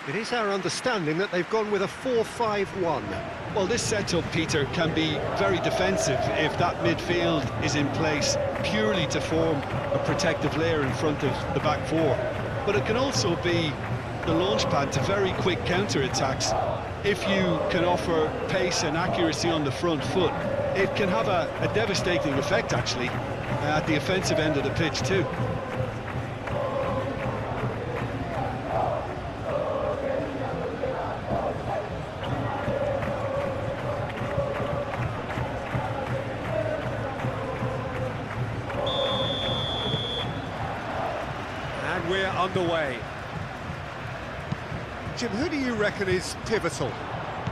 It is our understanding that they've gone with a 4-5-1. Well, this setup, Peter, can be very defensive if that midfield is in place purely to form a protective layer in front of the back four. But it can also be the launchpad to very quick counter-attacks. If you can offer pace and accuracy on the front foot, it can have a devastating effect, actually, at the offensive end of the pitch too. And we're underway. Jim, who do you reckon is pivotal?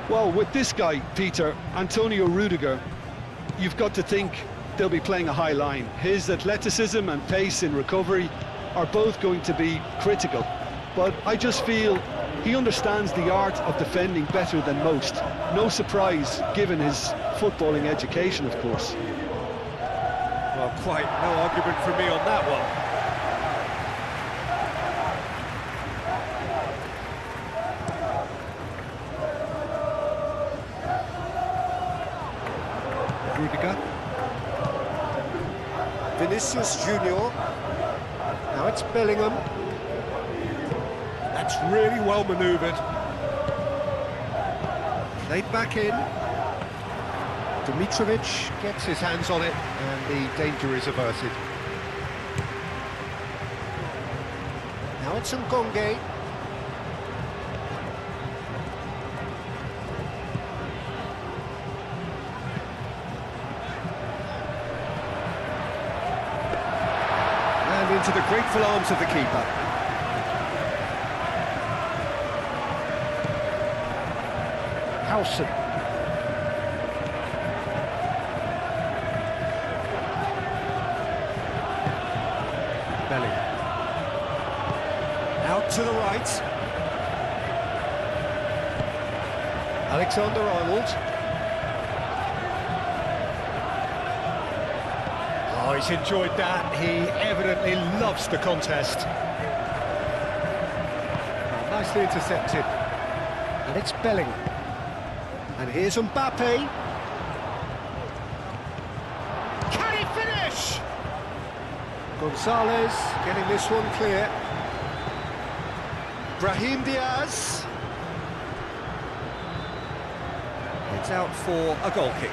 Well, with this guy, Peter, Antonio Rudiger, you've got to think they'll be playing a high line. His athleticism and pace in recovery are both going to be critical. But I just feel he understands the art of defending better than most. No surprise, given his footballing education, of course. Well, quite no argument from me on that one. Rudiger. Vinicius Junior. Now it's Bellingham. That's really well manoeuvred. Played back in. Dimitrovic gets his hands on it, and the danger is averted. Now it's Ngonge. Into the grateful arms of the keeper. Howson. Bellingham. Out to the right. Alexander-Arnold. Oh, he's enjoyed that. He evidently loves the contest. Nicely intercepted. And it's Bellingham. And here's Mbappe. Can he finish? Gonzalez getting this one clear. Brahim Diaz. It's out for a goal kick.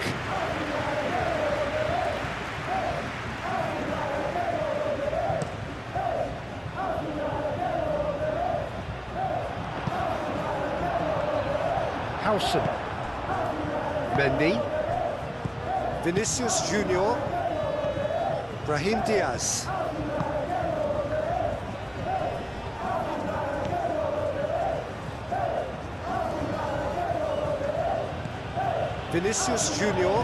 Howson. Mendy. Vinicius Junior. Brahim Diaz. Vinicius Junior.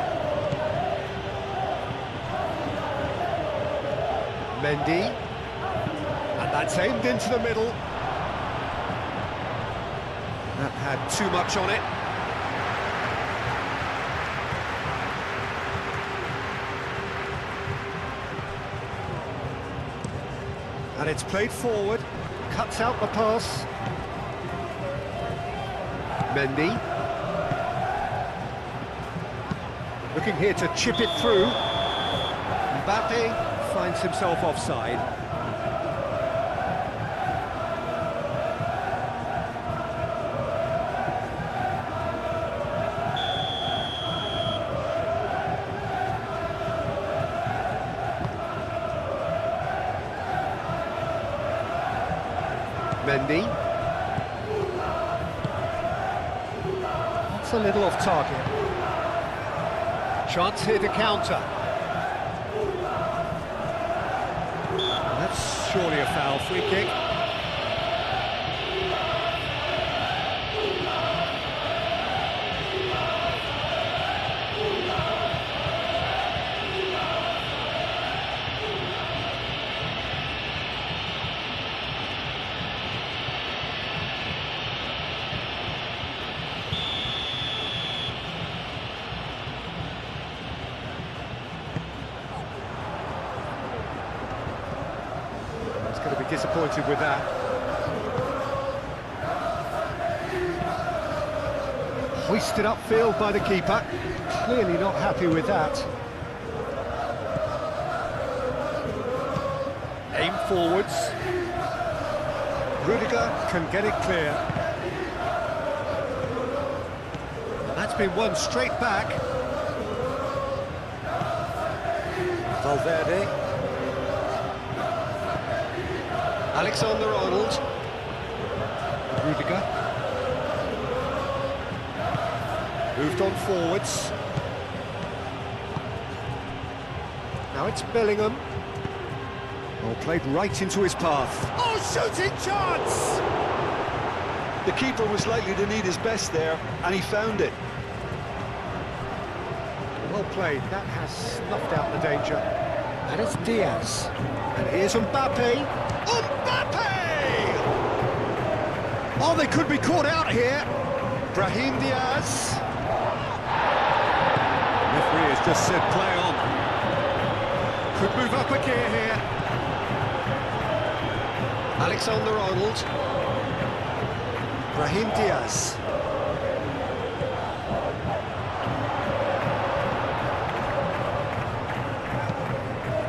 Mendy. And that's aimed into the middle. That had too much on it. And it's played forward, cuts out the pass. Mendy. Looking here to chip it through. Mbappe finds himself offside. Mendy. That's a little off target. Chance here to counter. That's surely a foul. Free kick. Going to be disappointed with that. Hoisted upfield by the keeper. Clearly not happy with that. Aim forwards. Rudiger can get it clear. That's been won straight back. Valverde. Alexander-Arnold. Rudiger. Moved on forwards. Now it's Bellingham. Well, played right into his path. Oh, shooting chance! The keeper was likely to need his best there, and he found it. Well played, that has snuffed out the danger. And it's Diaz. And here's Mbappe. Mbappe! Oh, they could be caught out here. Brahim Diaz. Referee has just said play on. Could move up a gear here. Alexander-Arnold. Brahim Diaz.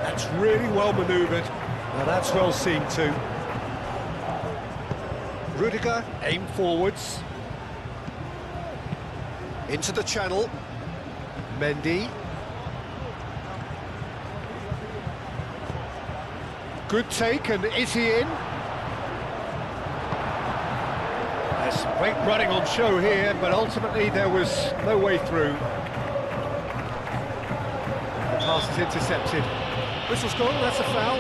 That's really well manoeuvred. Now that's well seen too. Rudiger, aim forwards. Into the channel. Mendy. Good take, and is he in? There's some great running on show here, but ultimately there was no way through. The pass is intercepted. Whistle's gone, that's a foul.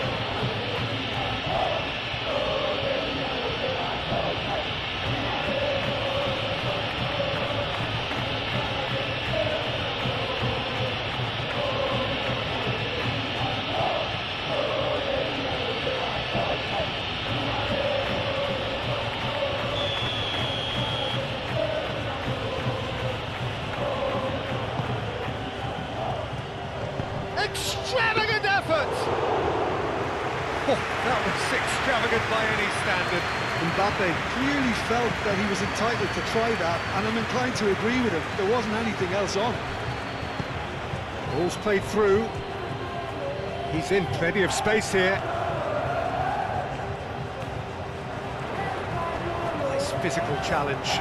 Extravagant effort! Oh, that was extravagant by any standard. Mbappe clearly felt that he was entitled to try that, and I'm inclined to agree with him. There wasn't anything else on. Ball's played through. He's in plenty of space here. Nice physical challenge.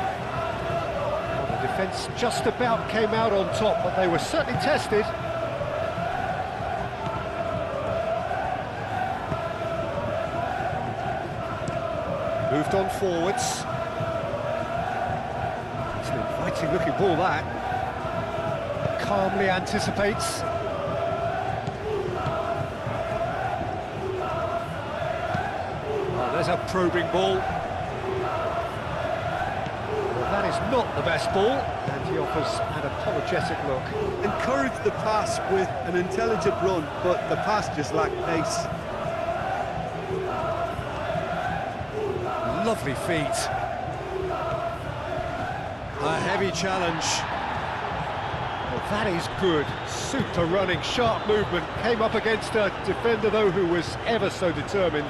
Well, the defence just about came out on top, but they were certainly tested. Moved on forwards. It's an inviting looking ball, that. Calmly anticipates. Oh, there's a probing ball. Well, that is not the best ball, and he offers an apologetic look. Encouraged the pass with an intelligent run, but the pass just lacked pace. Lovely feet. A heavy challenge. Well, that is good. Super running, sharp movement. Came up against a defender, though, who was ever so determined.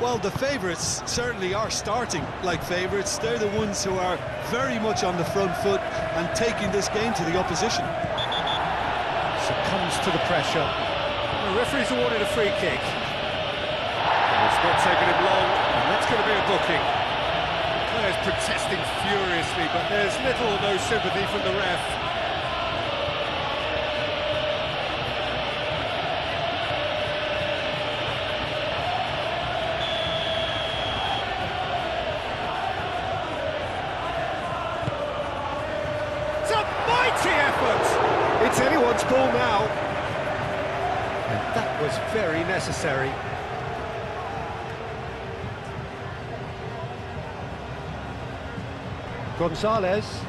Well, the favourites certainly are starting like favourites. They're the ones who are very much on the front foot and taking this game to the opposition. Succumbs to the pressure. The referee's awarded a free kick. It's not taken him long, and that's going to be a booking. Players protesting furiously, but there's little or no sympathy from the ref. It's a mighty effort! It's anyone's ball now. And that was very necessary. Gonzalez.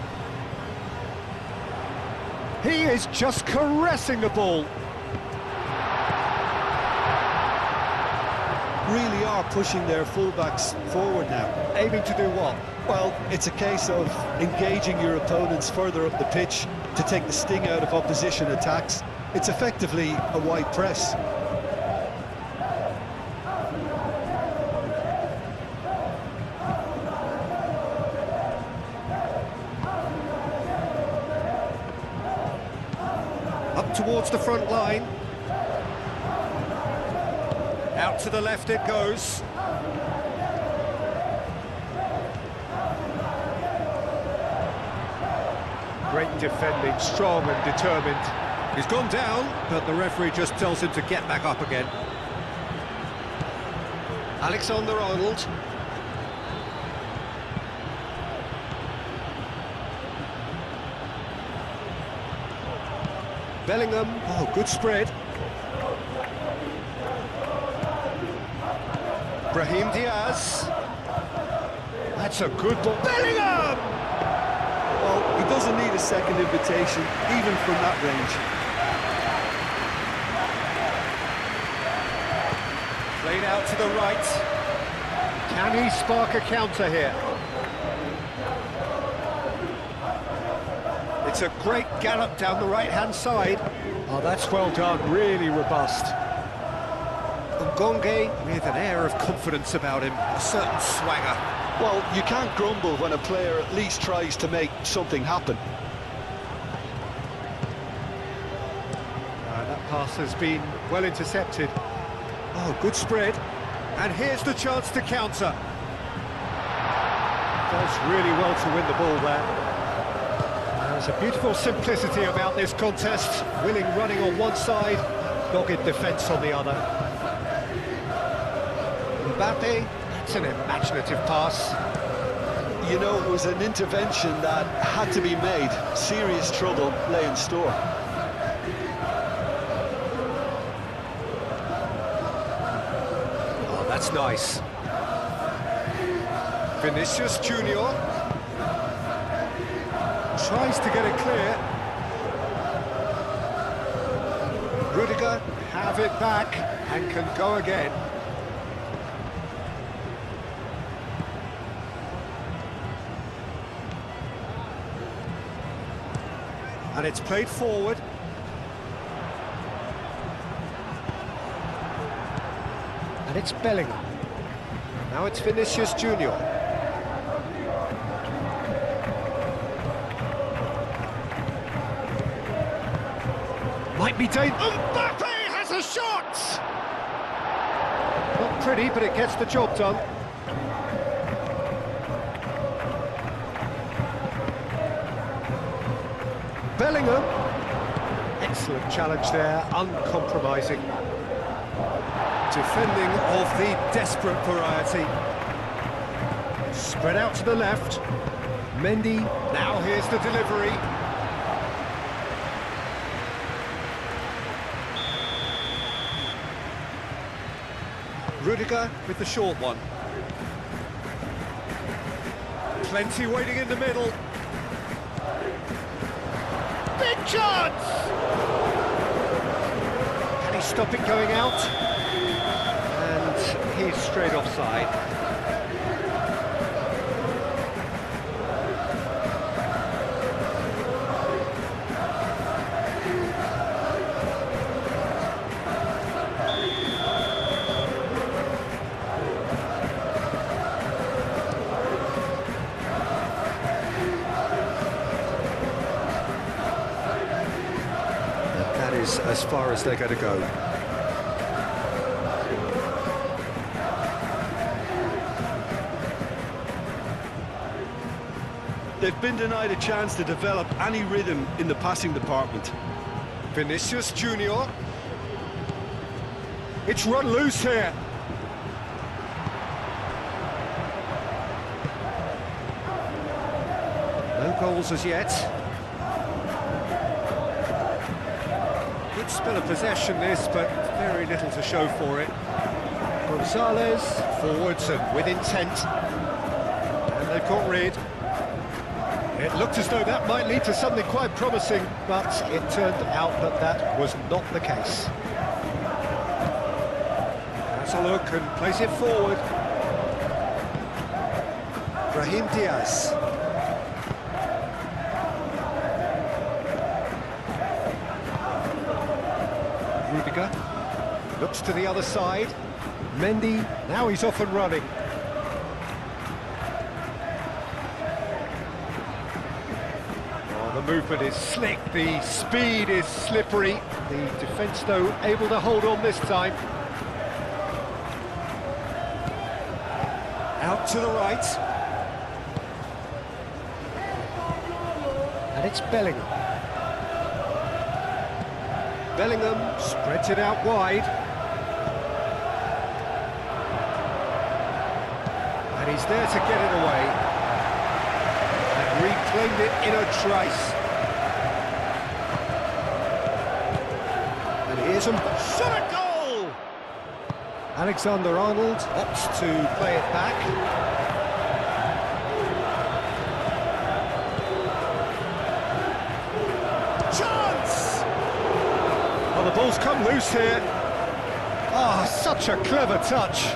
He is just caressing the ball. Really are pushing their fullbacks forward now. Aiming to do what? Well, it's a case of engaging your opponents further up the pitch to take the sting out of opposition attacks. It's effectively a wide press. towards the front line. Out to the left it goes. Great defending, strong and determined. He's gone down, but the referee just tells him to get back up again. Alexander-Arnold. Bellingham, oh, good spread. Brahim Diaz. That's a good ball. Bellingham! Well, he doesn't need a second invitation, even from that range. Played out to the right. Can he spark a counter here? It's a great gallop down the right-hand side. Oh, that's well done, really robust. Ngonge with an air of confidence about him, a certain swagger. Well, you can't grumble when a player at least tries to make something happen. That pass has been well intercepted. Oh, good spread. And here's the chance to counter. Does really well to win the ball there. There's a beautiful simplicity about this contest. Willing running on one side, dogged defence on the other. Mbappe, that's an imaginative pass. You know, it was an intervention that had to be made. Serious trouble lay in store. Oh, that's nice. Vinicius Junior tries to get it clear. Rudiger have it back and can go again. And it's played forward. And it's Bellingham. Now it's Vinicius Junior. Might be dangerous. Mbappe has a shot! Not pretty, but it gets the job done. Bellingham. Excellent challenge there, uncompromising. Defending of the desperate variety. Spread out to the left. Mendy, now here's the delivery. Rudiger with the short one. Plenty waiting in the middle. Big chance! Can he stop it going out? And he's straight offside. As far as they're going to go. They've been denied a chance to develop any rhythm in the passing department. Vinicius Junior. It's run loose here. No goals as yet. Good spell of possession this, but very little to show for it. Gonzalez, forwards and with intent. And they've got rid. It looked as though that might lead to something quite promising, but it turned out that that was not the case. Has a look and plays it forward. Brahim Diaz. Rudiger looks to the other side. Mendy, now he's off and running. The movement is slick, the speed is slippery. The defence, though, able to hold on this time. Out to the right. And it's Bellingham. Bellingham spreads it out wide. And he's there to get it away. And reclaimed it in a trice. And here's a shot at goal! Alexander-Arnold opts to play it back. Chance! Well, the ball's come loose here. Ah, such a clever touch.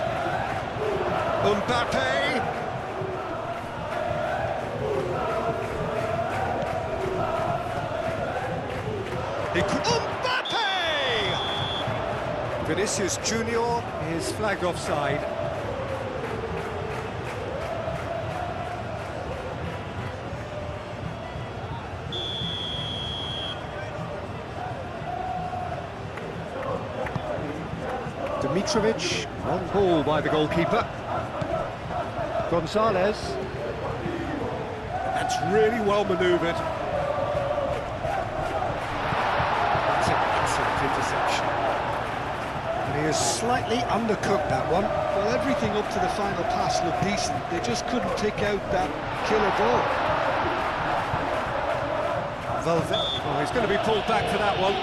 Mbappe. Mbappe! Vinicius Junior is flagged offside. Dimitrovic, on ball by the goalkeeper. Gonzalez. That's really well manoeuvred. That's an excellent interception. And he has slightly undercooked that one. Well, everything up to the final pass looked decent. They just couldn't pick out that killer ball. Valverde. Oh, he's going to be pulled back for that one.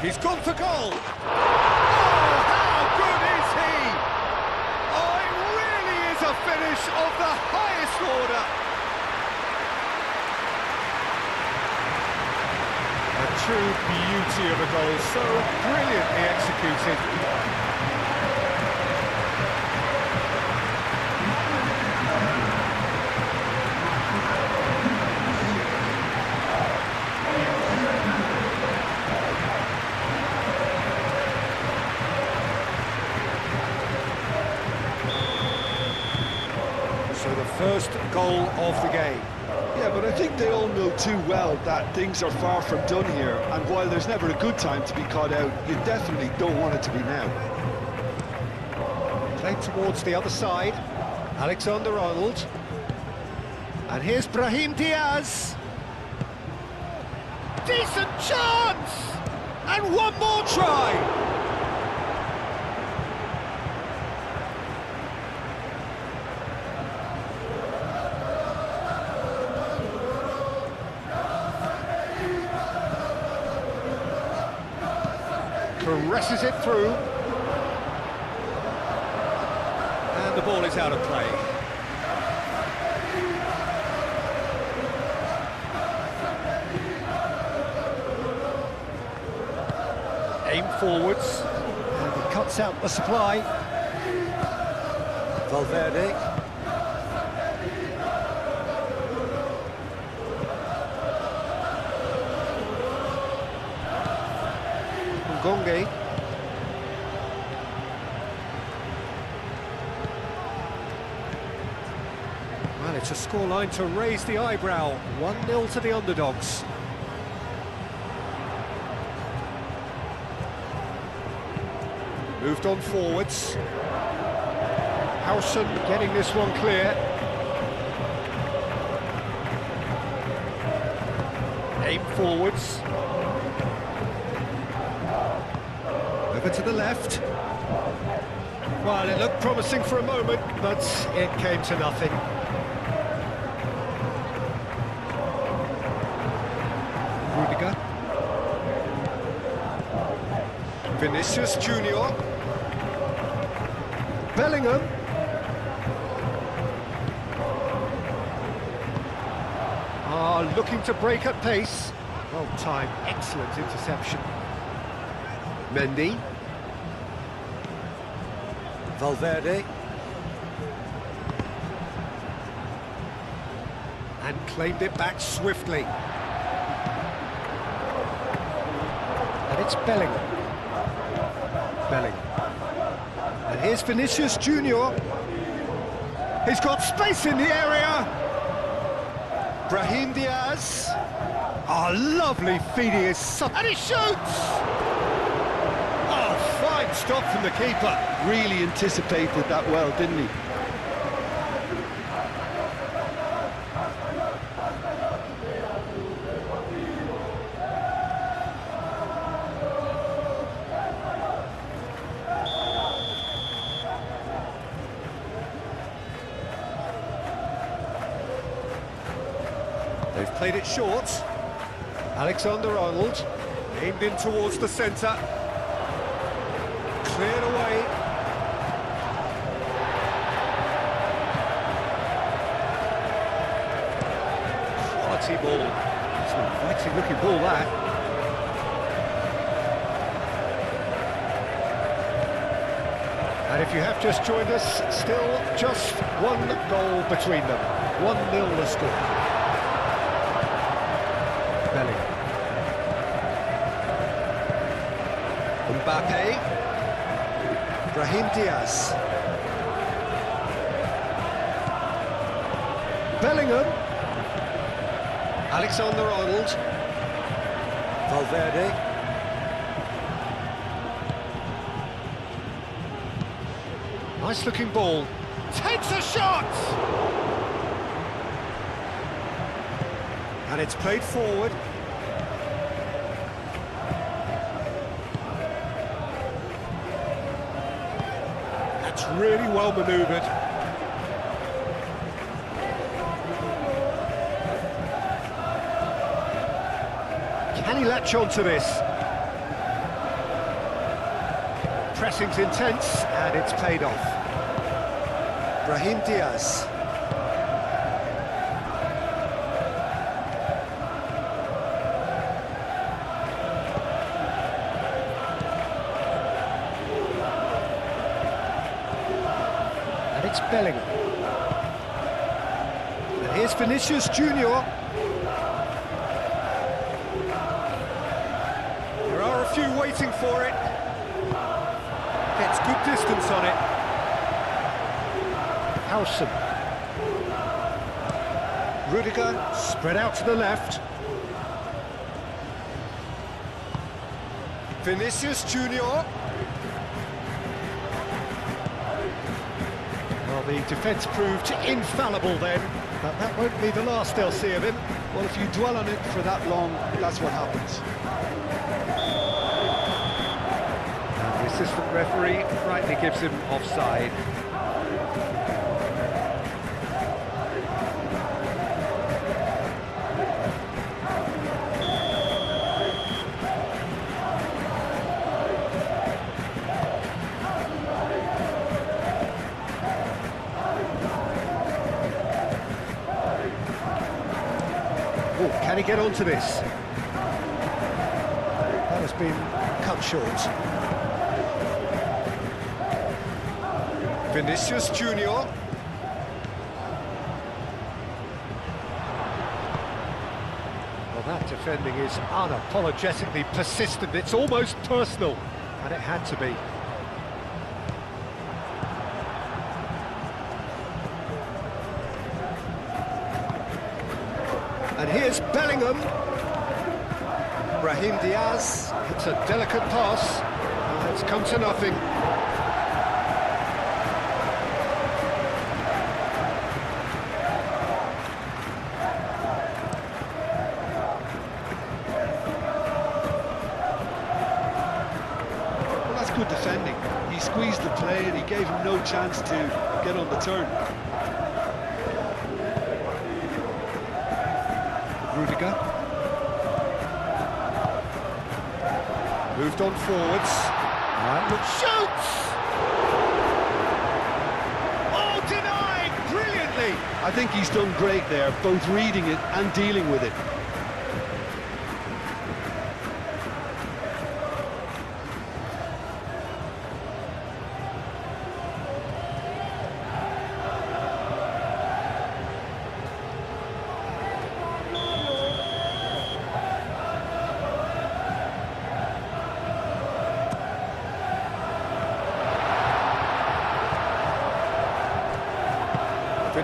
He's gone for goal! Oh, how good is he! Oh, it really is a finish of the highest order! A true beauty of a goal, so brilliantly executed. So the first goal of the game. Yeah, but I think they all know too well that things are far from done here, and while there's never a good time to be caught out, you definitely don't want it to be now. Played towards the other side, Alexander-Arnold. And here's Brahim Diaz. Decent chance! And one more try! Caresses it through. And the ball is out of play. Aim forwards. And he cuts out the supply. Valverde. Gonge. Well, it's a scoreline to raise the eyebrow. 1-0 to the underdogs. Moved on forwards. Howson getting this one clear. Aim forwards. Over to the left. Well, it looked promising for a moment, but it came to nothing. Rudiger. Vinicius Junior. Bellingham. Looking to break at pace. Well timed, excellent interception. Mendy. Valverde. And claimed it back swiftly. And it's Bellingham. And here's Vinicius Junior. He's got space in the area. Brahim Diaz. Oh, lovely feeding his son. And he shoots! Oh, fine stop from the keeper. Really anticipated that well, didn't he? They've played it short. Alexander-Arnold, aimed in towards the centre. Cleared away. Quality ball. It's an inviting looking ball, that. And if you have just joined us, still just one goal between them. 1-0 the score. Bellingham. Mbappe. Brahim Diaz. Bellingham. Alexander-Arnold. Valverde. Nice looking ball. Takes a shot! And it's played forward. That's really well manoeuvred. Can he latch on to this? Pressing's intense, and it's paid off. Brahim Diaz. It's Bellingham. And here's Vinicius Junior. There are a few waiting for it. Gets good distance on it. Howson. Rudiger, spread out to the left. Vinicius Junior. The defence proved infallible then, but that won't be the last they'll see of him. Well, if you dwell on it for that long, that's what happens. And the assistant referee rightly gives him offside. Oh, can he get onto this? That has been cut short. Vinicius Junior. Well, that defending is unapologetically persistent. It's almost personal, and it had to be. And here's Bellingham. Brahim Diaz. It's a delicate pass. It's come to nothing. Well, that's good defending. He squeezed the play and he gave him no chance to get on the turn. Rudiger. Moved on forwards. And shoots! Oh, denied! Brilliantly! I think he's done great there, both reading it and dealing with it.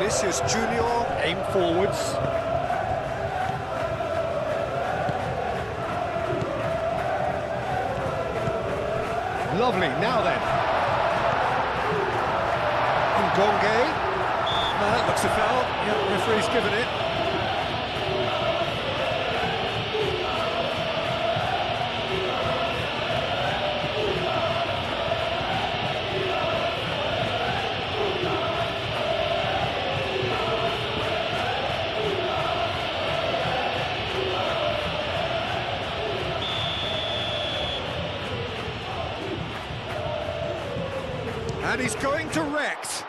Vinicius Junior, aim forwards. Lovely, now then. Ngonge. That looks a foul. Yeah, referee's given it. And he's going direct.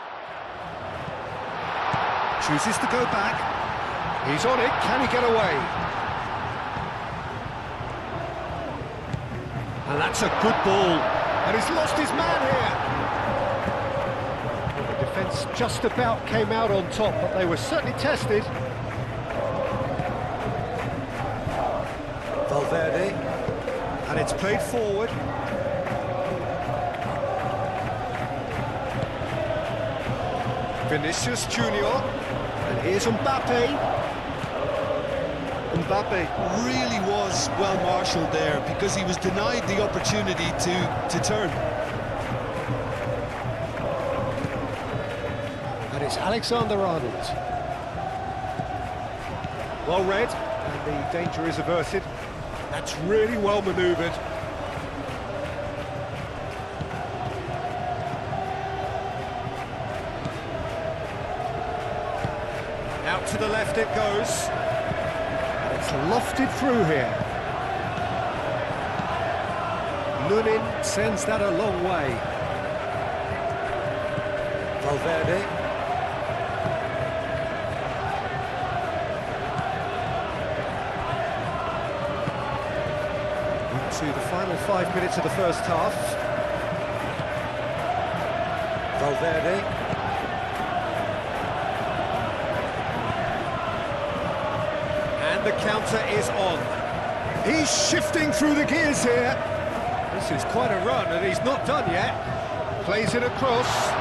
Chooses to go back. He's on it. Can he get away? And that's a good ball. And he's lost his man here. The defence just about came out on top, but they were certainly tested. Valverde. And it's played forward. Vinicius Junior, and here's Mbappe. Mbappe really was well marshalled there because he was denied the opportunity to turn. And it's Alexander-Arnold. Well read, and the danger is averted. That's really well manoeuvred. Out to the left it goes. And it's lofted through here. Lunin sends that a long way. Valverde. Into the final 5 minutes of the first half. Valverde. The counter is on. He's shifting through the gears here. This is quite a run, and he's not done yet. Plays it across.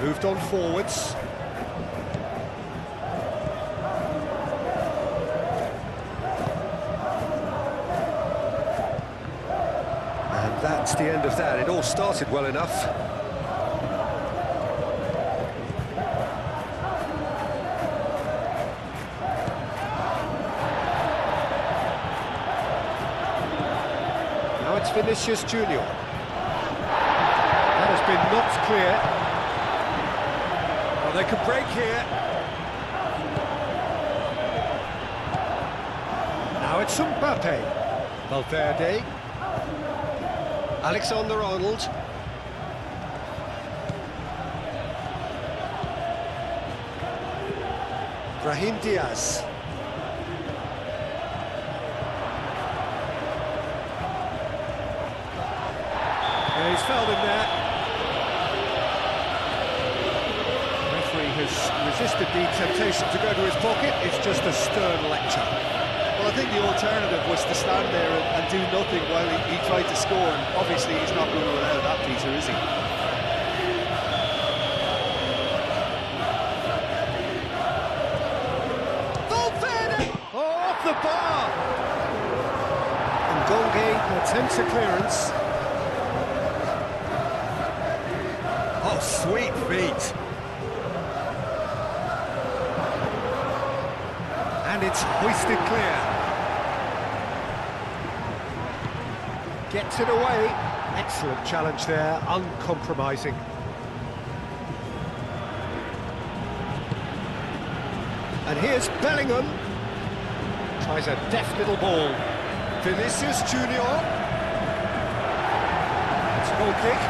Moved on forwards. That's the end of that. It all started well enough. Now it's Vinicius Junior. That has been knocked clear. Well, they could break here. Now it's Mbappe. Valverde. Alexander-Arnold. Brahim Diaz. Yeah, he's fouled him there. The referee has resisted the temptation to go to his pocket. It's just a stern lecture. Well, I think the alternative was to stand there and do nothing while he tried to score, and obviously he's not going to allow that, Peter, is he? Valverde! Oh, off the bar! Ngonge attempts a clearance. Oh, sweet feet. And it's hoisted clear. Gets it away. Excellent challenge there, uncompromising. And here's Bellingham. Tries a deft little ball. Vinicius Junior. It's a goal kick.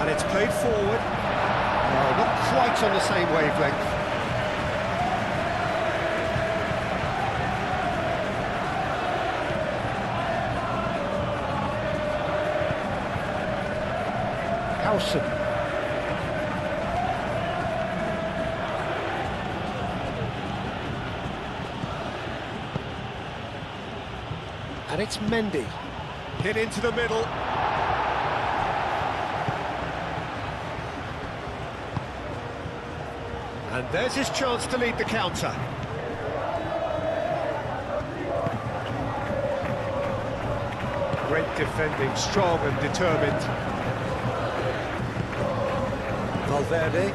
And it's played forward. No, not quite on the same wavelength. Howson. And it's Mendy. Hit into the middle. And there's his chance to lead the counter. Great defending, strong and determined. Valverde.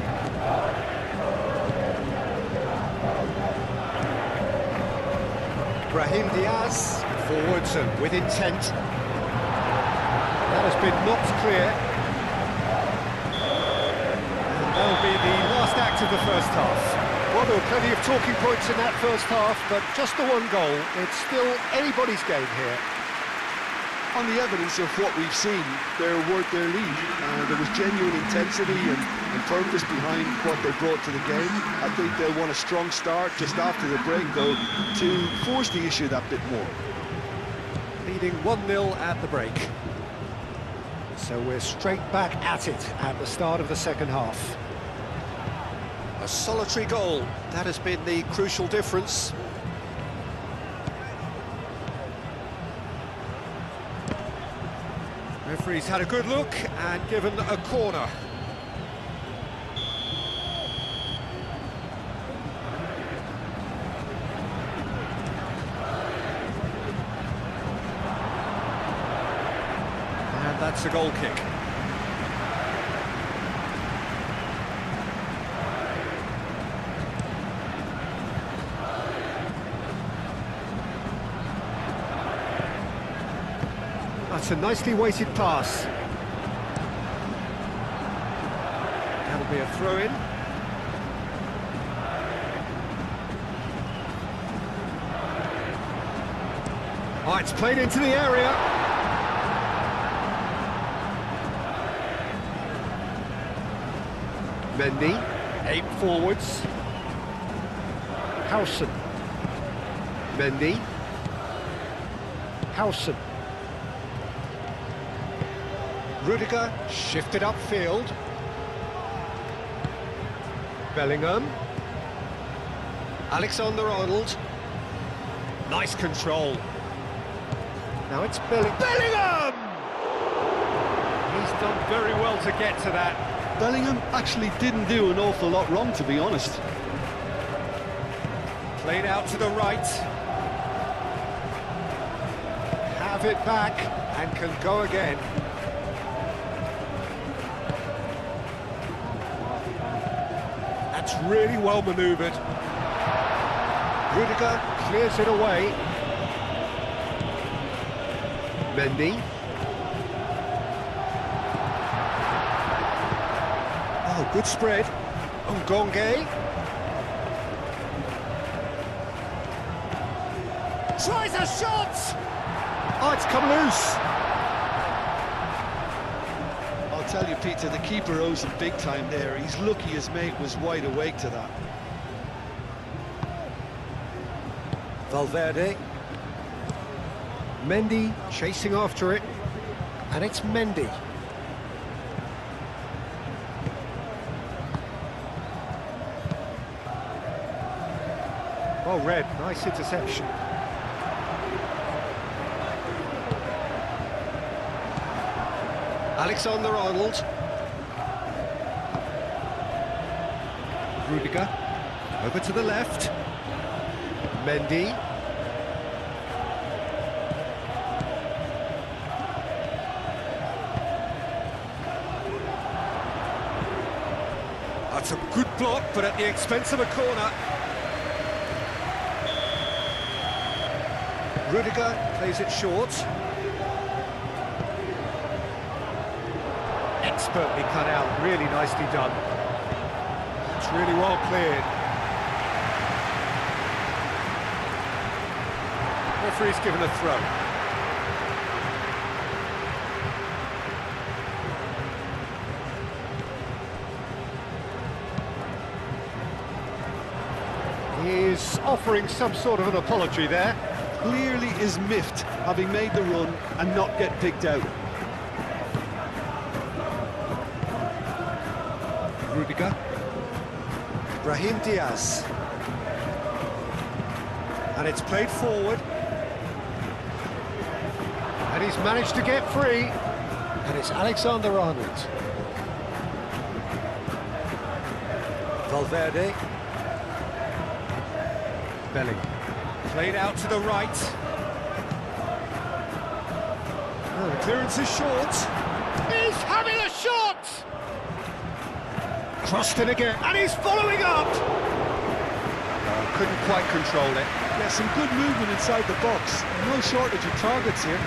Brahim Diaz, forwards and with intent. That has been knocked clear. And that'll be the last act of the first half. Well, there were plenty of talking points in that first half, but just the one goal. It's still anybody's game here. On the evidence of what we've seen, they're worth their lead. There was genuine intensity and purpose behind what they brought to the game. I think they'll want a strong start just after the break, though, to force the issue that bit more. Leading 1-0 at the break. So we're straight back at it at the start of the second half. A solitary goal, that has been the crucial difference. Referee's had a good look and given a corner. And that's a goal kick. That's a nicely weighted pass. That'll be a throw-in. Oh, it's played into the area. Mendy, 8 forwards. Howson. Mendy. Howson. Rudiger shifted upfield. Bellingham. Alexander-Arnold. Nice control. Now it's Bellingham! He's done very well to get to that. Bellingham actually didn't do an awful lot wrong, to be honest. Played out to the right. Have it back and can go again. That's really well manoeuvred. Rudiger clears it away. Mendy. Oh, good spread. Ngonge. Tries a shot! Oh, it's come loose. I'll tell you, Peter, the keeper owes him big time there. He's lucky his mate was wide awake to that. Valverde. Mendy chasing after it. And it's Mendy. Oh, red. Nice interception. Alexander-Arnold. Rudiger. Over to the left. Mendy. That's a good block, but at the expense of a corner. Rudiger plays it short. Expertly cut out, really nicely done. It's really well cleared. Referee's given a throw. He's offering some sort of an apology there. Clearly is miffed, having made the run and not get picked out. Rudiger. Brahim Diaz. And it's played forward. And he's managed to get free. And it's Alexander-Arnold. Valverde. Belling. Played out to the right. Oh, the clearance is short. He's having a shot! Crossed in again, and he's following up! Oh, couldn't quite control it. Yeah, some good movement inside the box. No shortage of targets here.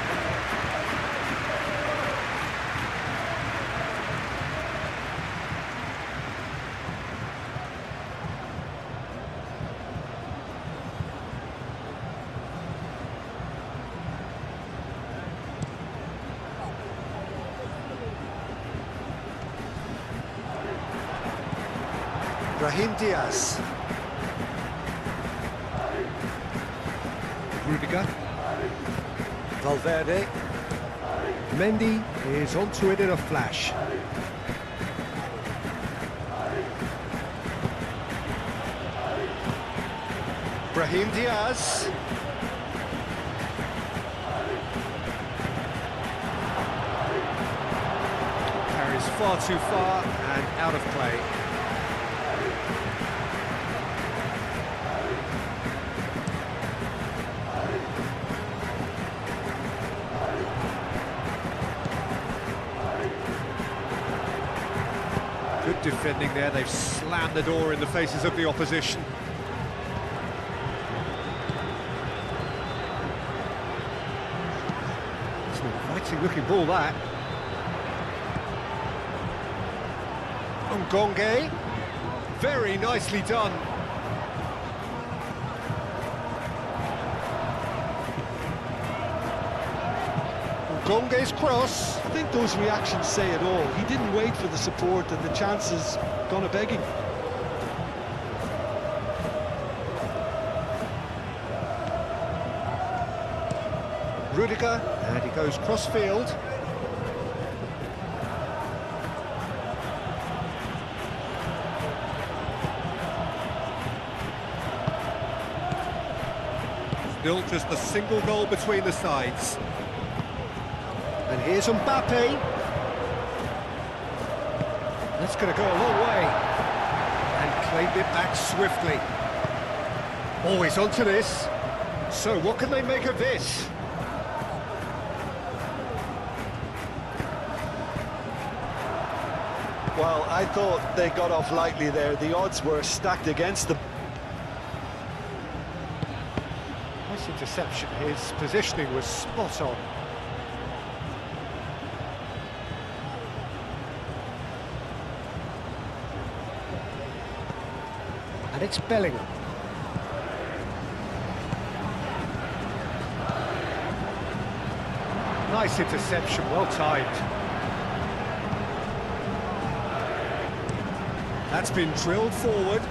Brahim Diaz. Rudiger. Valverde. Mendy is onto it in a flash. Brahim Diaz. Carries far too far and out of play. Good defending there, they've slammed the door in the faces of the opposition. It's an inviting looking ball, that. Ngonge, very nicely done. Ngonge's cross. I think those reactions say it all. He didn't wait for the support and the chances gone a-begging. Rudiger, and he goes cross-field. Still just a single goal between the sides. And here's Mbappe. That's going to go a long way. And claimed it back swiftly. Always onto this. So what can they make of this? Well, I thought they got off lightly there. The odds were stacked against them. Nice interception. His positioning was spot on. And it's Bellingham. Nice interception, well timed. That's been drilled forward.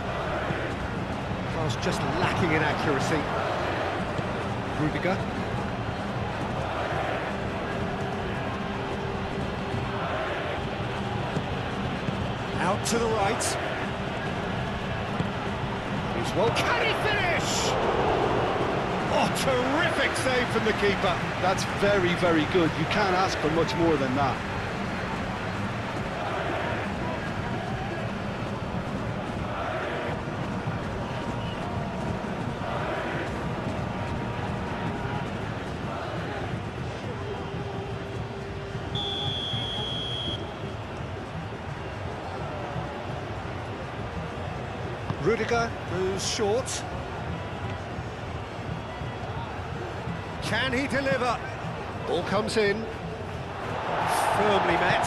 Pass just lacking in accuracy. Rudiger. Out to the right. He's well. Can he finish? Oh, terrific save from the keeper. That's very, very good. You can't ask for much more than that. Rudiger moves short. Can he deliver? Ball comes in. Firmly met.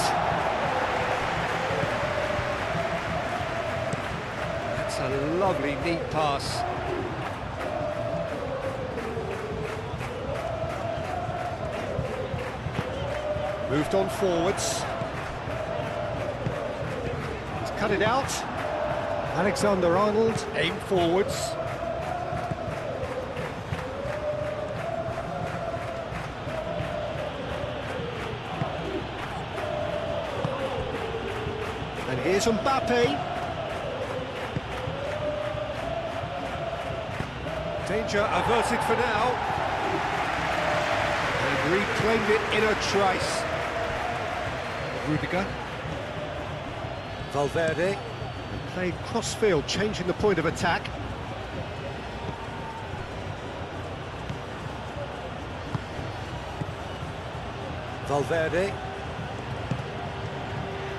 That's a lovely, neat pass. Moved on forwards. He's cut it out. Alexander-Arnold, aim forwards. And here's Mbappe. Danger averted for now. And reclaimed it in a trice. Rudiger. Valverde. And played cross-field, changing the point of attack. Valverde.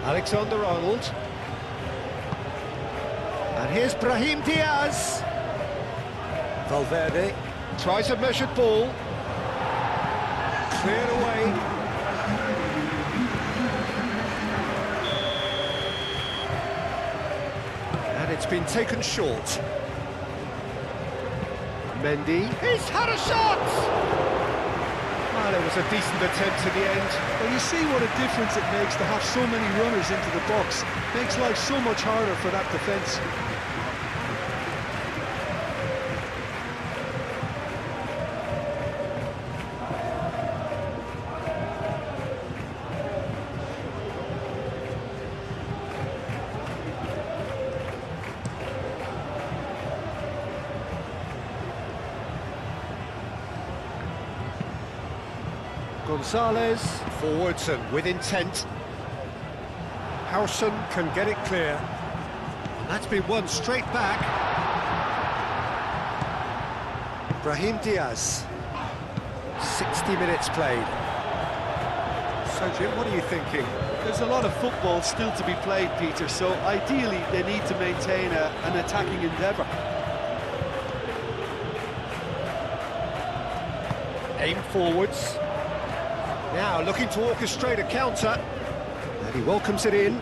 Alexander-Arnold. And here's Brahim Diaz. Valverde tries a measured ball. Cleared away. And it's been taken short. Mendy. He's had a shot! Well, it was a decent attempt in the end. Well, you see what a difference it makes to have so many runners into the box. Makes life so much harder for that defence. Gonzalez, forwards and with intent. Howson can get it clear. And that's been won straight back. Brahim Diaz. 60 minutes played. So Jim, what are you thinking? There's a lot of football still to be played, Peter, so ideally they need to maintain an attacking endeavour. Aim forwards. Now looking to orchestrate a counter, and he welcomes it in.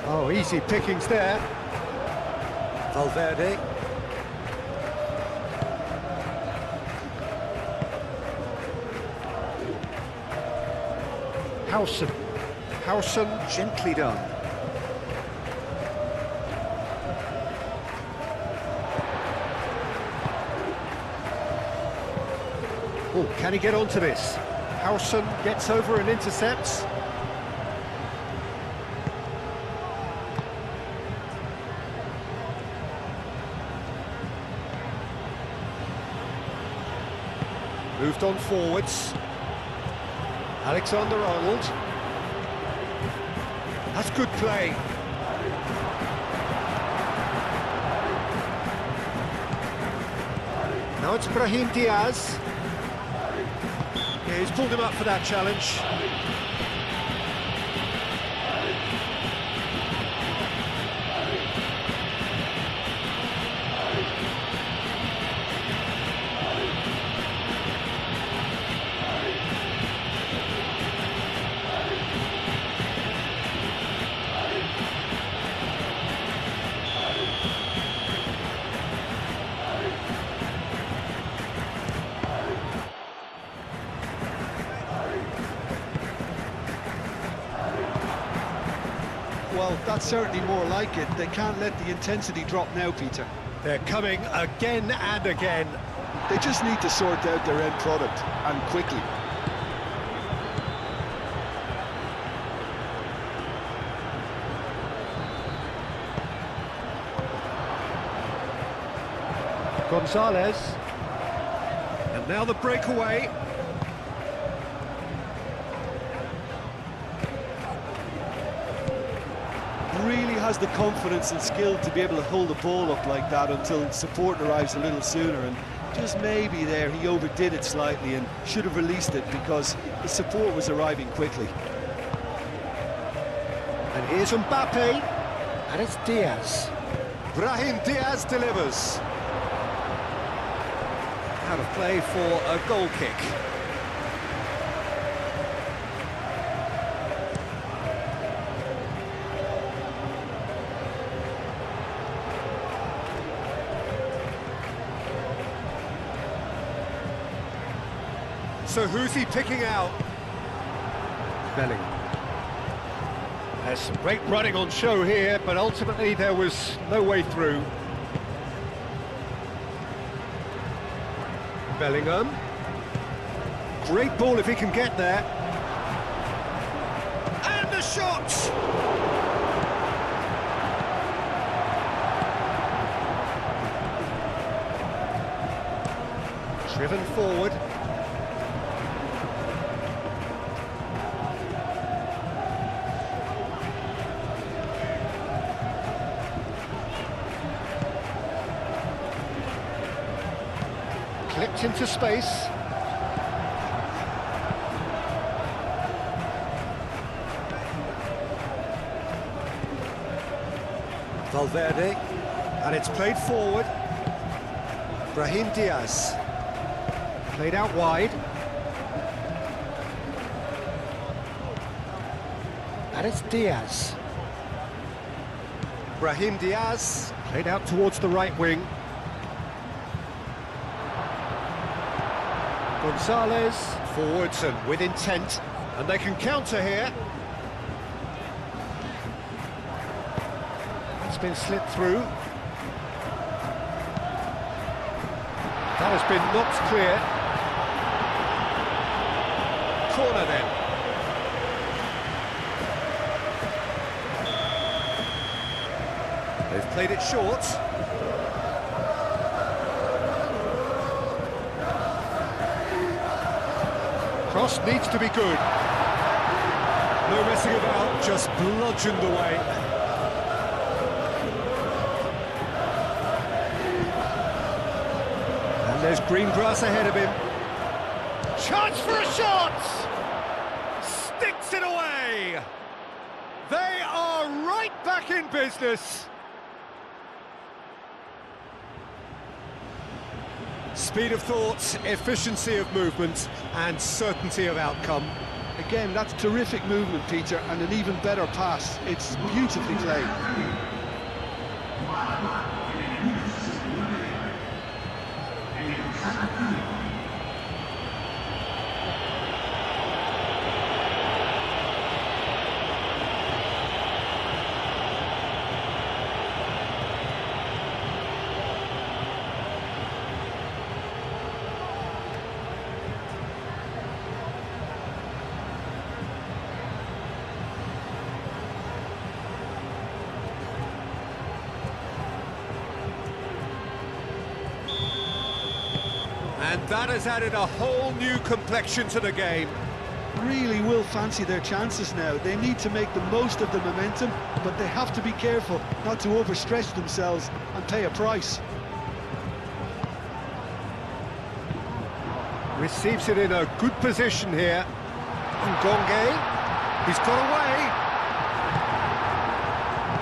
Oh, easy pickings there. Valverde. Howson gently done. Oh, can he get onto this? Howson gets over and intercepts. Moved on forwards. Alexander-Arnold. That's good play. Now it's Brahim Diaz. Yeah, he's pulled him up for that challenge. Well, that's certainly more like it. They can't let the intensity drop now, Peter. They're coming again and again. They just need to sort out their end product, and quickly. Gonzalez. And now the breakaway. Really has the confidence and skill to be able to hold the ball up like that until support arrives a little sooner, and just maybe there he overdid it slightly and should have released it because the support was arriving quickly. And here's Mbappe, and it's Diaz. Brahim Diaz delivers. Out of play for a goal kick. So who's he picking out? Bellingham. There's some great running on show here, but ultimately there was no way through. Bellingham. Great ball if he can get there. And the shot! Driven forward. Clipped into space. Valverde, and it's played forward. Brahim Diaz. Played out wide. And it's Diaz. Brahim Diaz. Played out towards the right wing. Gonzalez. Forwards and with intent. And they can counter here. It's been slipped through. That has been knocked clear. Corner then. They've played it short. Cross needs to be good. No messing about, just bludgeoned away. And there's green grass ahead of him. Chance for a shot! Sticks it away! They are right back in business. Speed of thought, efficiency of movement, and certainty of outcome. Again, that's terrific movement, Peter, and an even better pass. It's beautifully played. And that has added a whole new complexion to the game. Really will fancy their chances now. They need to make the most of the momentum, but they have to be careful not to overstretch themselves and pay a price. Receives it in a good position here. Ngonge, he's got away.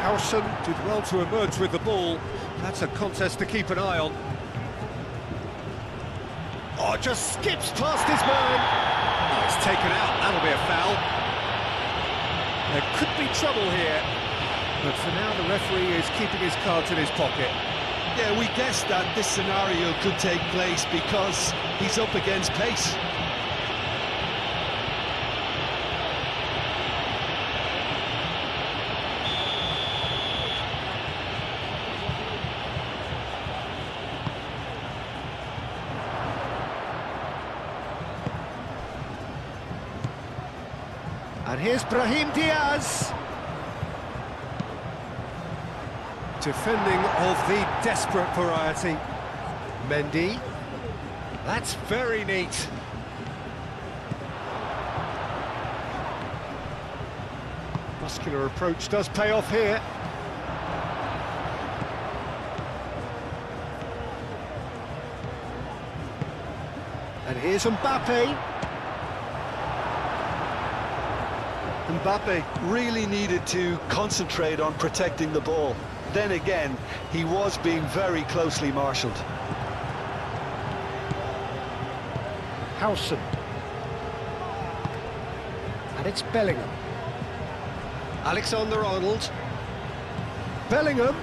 Howson did well to emerge with the ball. That's a contest to keep an eye on. Oh, just skips past his man. Oh, it's taken out, that'll be a foul. There could be trouble here, but for now the referee is keeping his cards in his pocket. Yeah, we guessed that this scenario could take place because he's up against pace. And here's Brahim Diaz. Defending of the desperate variety. Mendy. That's very neat. Muscular approach does pay off here. And here's Mbappe. Mbappe really needed to concentrate on protecting the ball. Then again, he was being very closely marshalled. Howson. And it's Bellingham. Alexander-Arnold. Bellingham.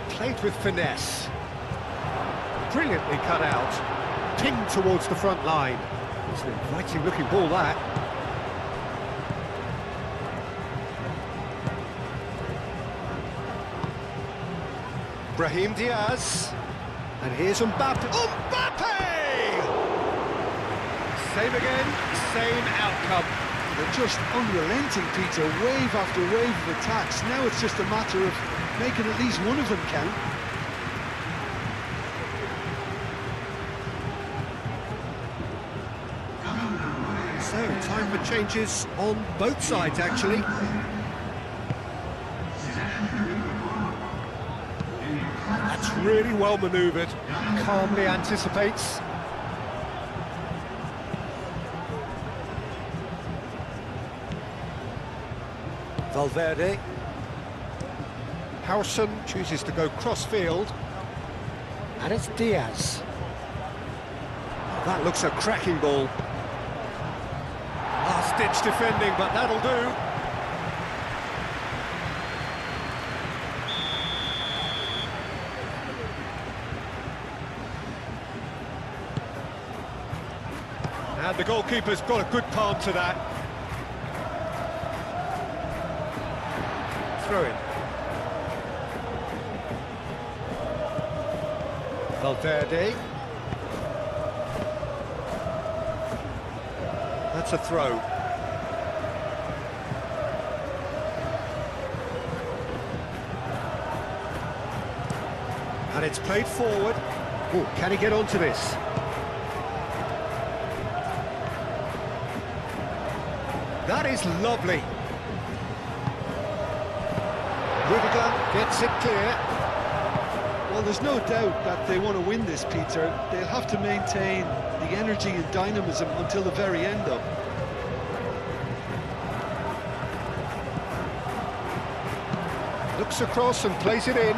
Played with finesse. Brilliantly cut out. Pinged towards the front line. It's an inviting looking ball, that. Brahim Diaz. And here's Mbappe. Mbappe! Same again, same outcome. They're just unrelenting, Peter. Wave after wave of attacks. Now it's just a matter of making at least one of them count. Changes on both sides, actually. That's really well manoeuvred. Calmly anticipates. Valverde. Howson chooses to go cross-field. And it's Diaz. That looks a cracking ball. Last-ditch defending, but that'll do. And the goalkeeper's got a good palm to that. Throw in. Valverde. That's a throw. And it's played forward. Oh, can he get onto this? That is lovely. Rudiger gets it clear. Well, there's no doubt that they want to win this, Peter. They'll have to maintain the energy and dynamism until the very end, though. Looks across and plays it in.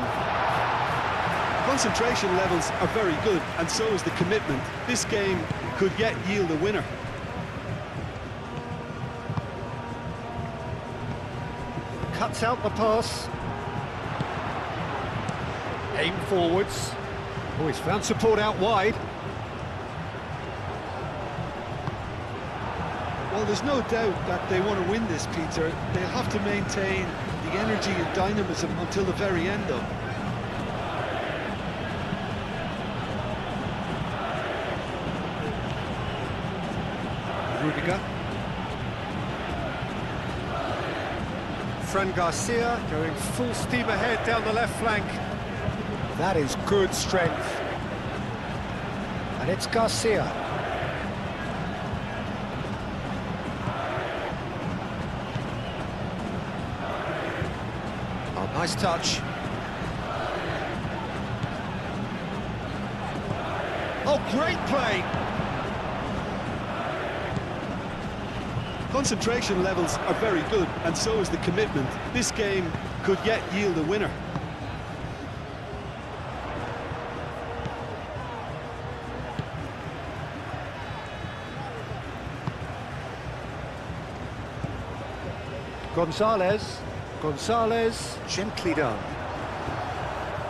Concentration levels are very good, and so is the commitment. This game could yet yield a winner. Cuts out the pass. Aim forwards. Oh, he's found support out wide. Well, there's no doubt that they want to win this, Peter. They'll have to maintain the energy and dynamism until the very end, though. Rudiger. Fran Garcia going full steam ahead down the left flank. That is good strength. And it's Garcia. Oh, nice touch. Oh, great play. Concentration levels are very good, and so is the commitment. This game could yet yield a winner. Gonzalez, gently done.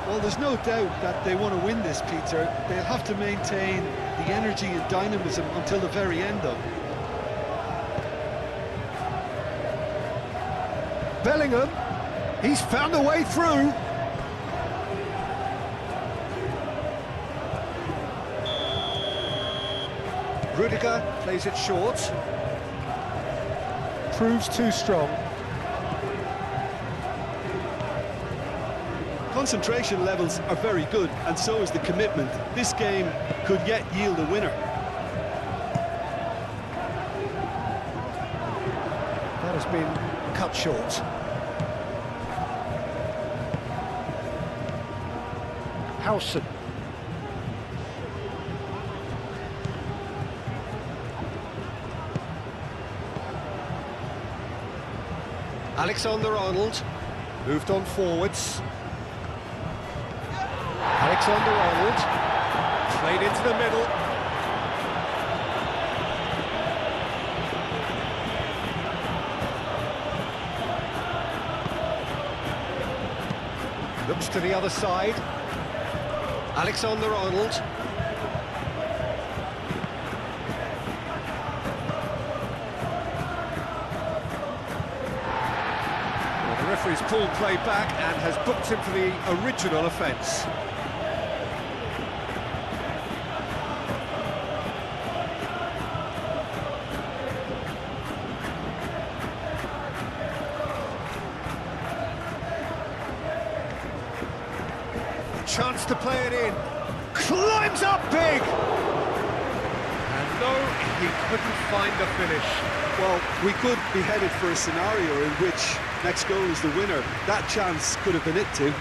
Well, there's no doubt that they want to win this, Peter. They'll have to maintain the energy and dynamism until the very end, though. Bellingham, he's found a way through. Rudiger plays it short. Proves too strong. Concentration levels are very good, and so is the commitment. This game could yet yield a winner. That has been cut short. Howson. Alexander-Arnold moved on forwards. Alexander-Arnold played into the middle. Looks to the other side. Alexander-Arnold. Well, the referee's pulled play back and has booked him for the original offence. Chance to play it in. Climbs up big! And No, he couldn't find the finish. Well, we could be headed for a scenario in which next goal is the winner. That chance could have been it too.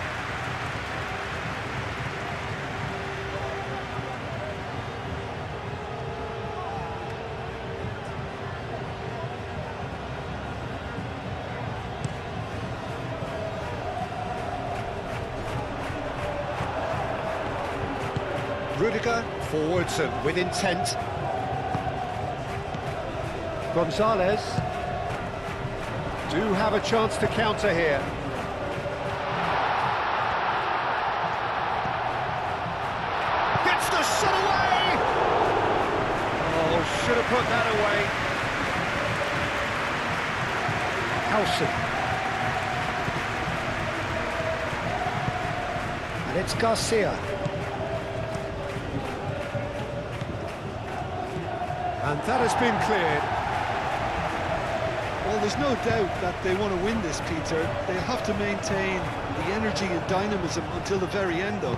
Rudiger forwards and with intent. Gonzalez do have a chance to counter here. Gets the shot away! Oh, should have put that away. Howson. And it's Garcia. And that has been cleared. Well, there's no doubt that they want to win this, Peter. They'll have to maintain the energy and dynamism until the very end, though.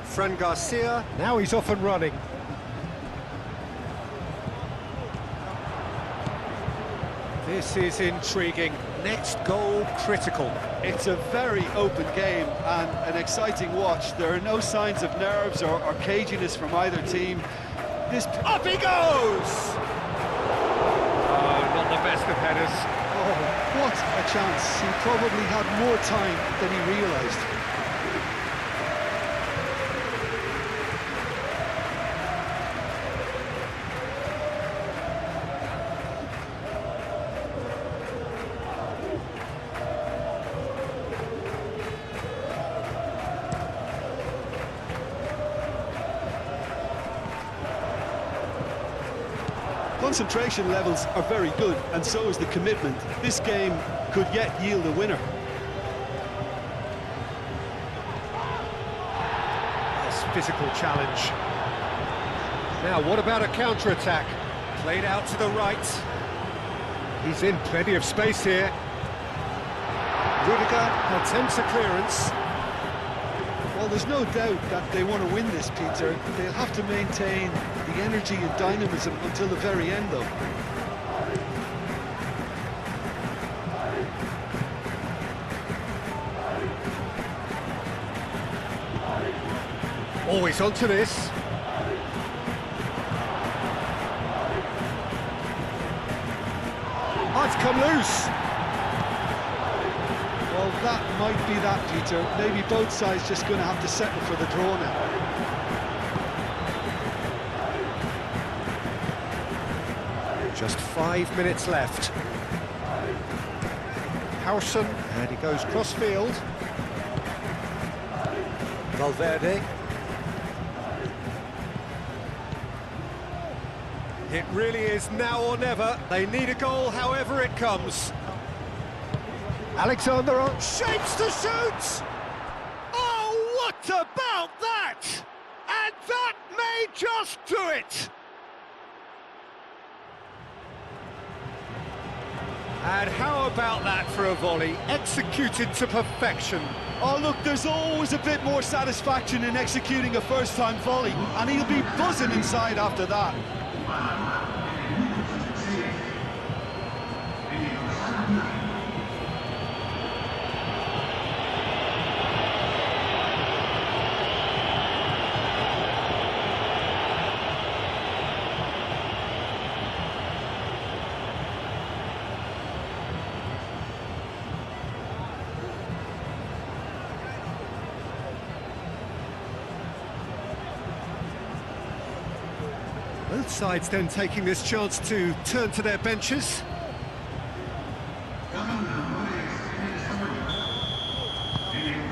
Fran Garcia, now he's off and running. This is intriguing. Next goal critical. It's a very open game and an exciting watch. There are no signs of nerves or caginess from either team. This Up he goes! Oh, not the best of headers. Oh, what a chance. He probably had more time than he realised. Concentration levels are very good, and so is the commitment. This game could yet yield a winner. Nice physical challenge. Now, what about a counter-attack? Played out to the right. He's in plenty of space here. Rudiger attempts a clearance. Well, there's no doubt that they want to win this, Peter. They'll have to maintain the energy and dynamism until the very end, though. Always onto this. Oh, it's come loose. Well, that might be that, Peter. Maybe both sides just going to have to settle for the draw now. Just 5 minutes left. Howson, and he goes cross-field. Valverde. It really is now or never. They need a goal, however it comes. Alexander on shapes to shoot! Oh, what about that? And that may just do it! And how about that for a volley, executed to perfection? Oh, look, there's always a bit more satisfaction in executing a first-time volley, and he'll be buzzing inside after that. Both sides then taking this chance to turn to their benches.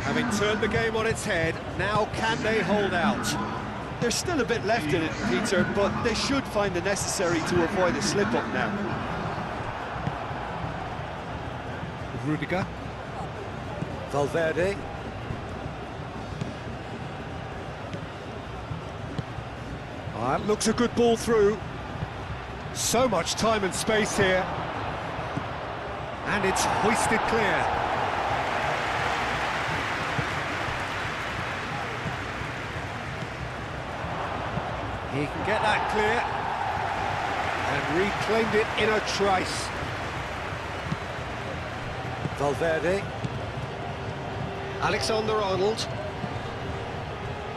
Having turned the game on its head, now can they hold out? There's still a bit left in it, Peter, but they should find the necessary to avoid a slip-up now. Rudiger. Valverde. That looks a good ball through. So much time and space here. And it's hoisted clear. He can get that clear. And reclaimed it in a trice. Valverde. Alexander-Arnold.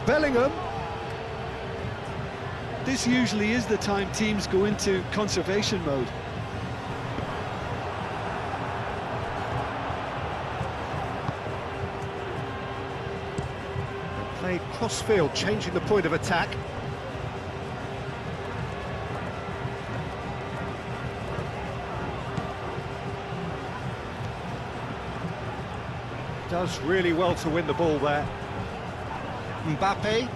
Bellingham. This usually is the time teams go into conservation mode. Played cross-field, changing the point of attack. Does really well to win the ball there. Mbappe.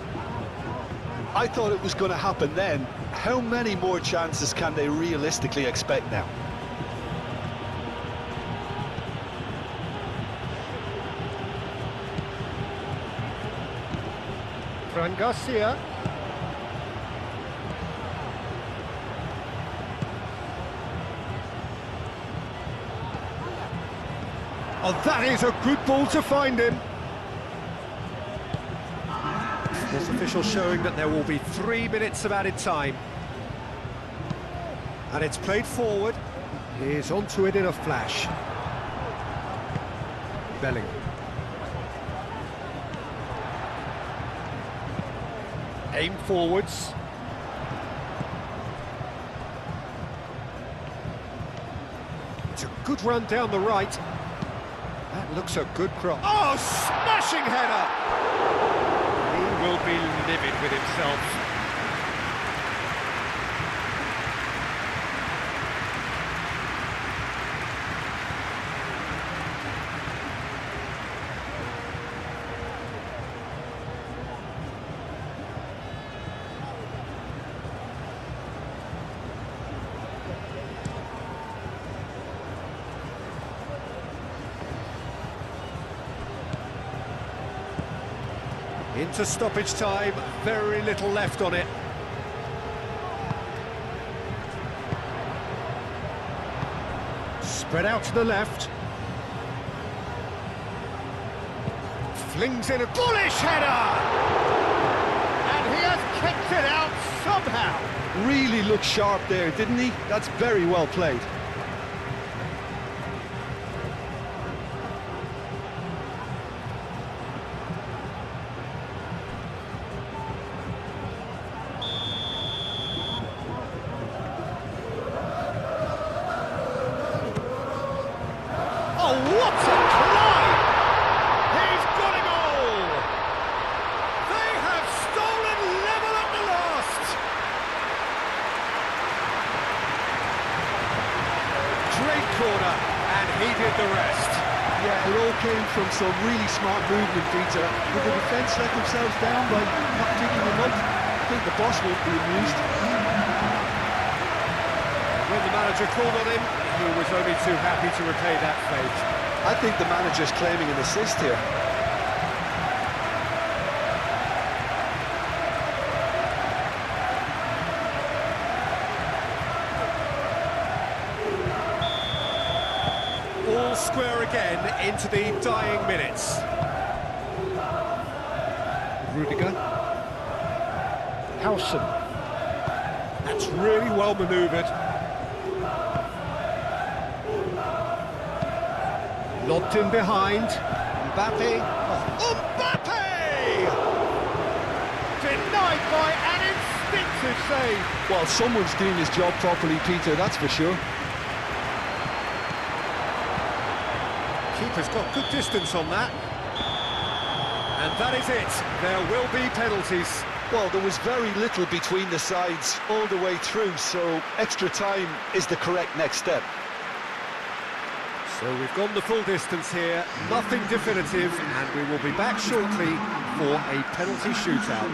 I thought it was going to happen then. How many more chances can they realistically expect now? Fran Garcia. Oh, that is a good ball to find him. This official showing that there will be 3 minutes of added time. And it's played forward. He's onto it in a flash. Bellingham. Aim forwards. It's a good run down the right. That looks a good cross. Oh, smashing header! He will be livid with himself. Into stoppage time, very little left on it. Spread out to the left. Flings in a bullish header! And he has kicked it out somehow. Really looked sharp there, didn't he? That's very well played. Oh, what a climb! He's got a goal! They have stolen level at the last! Great corner, and he did the rest. Yeah, it all came from some really smart movement, Peter. Would the defence let themselves down by not picking them up? I think the boss won't be amused. When the manager called on him, he was only too happy to repay that fate. I think the manager's claiming an assist here. All square again into the dying minutes. Rudiger. Howson. That's really well manoeuvred. Lobbed in behind. Mbappe. Oh, Mbappe! Denied by an instinctive save. Well, someone's doing his job properly, Peter, that's for sure. Keeper's got good distance on that. And that is it. There will be penalties. Well, there was very little between the sides all the way through, so extra time is the correct next step. So we've gone the full distance here, nothing definitive, and we will be back shortly for a penalty shootout.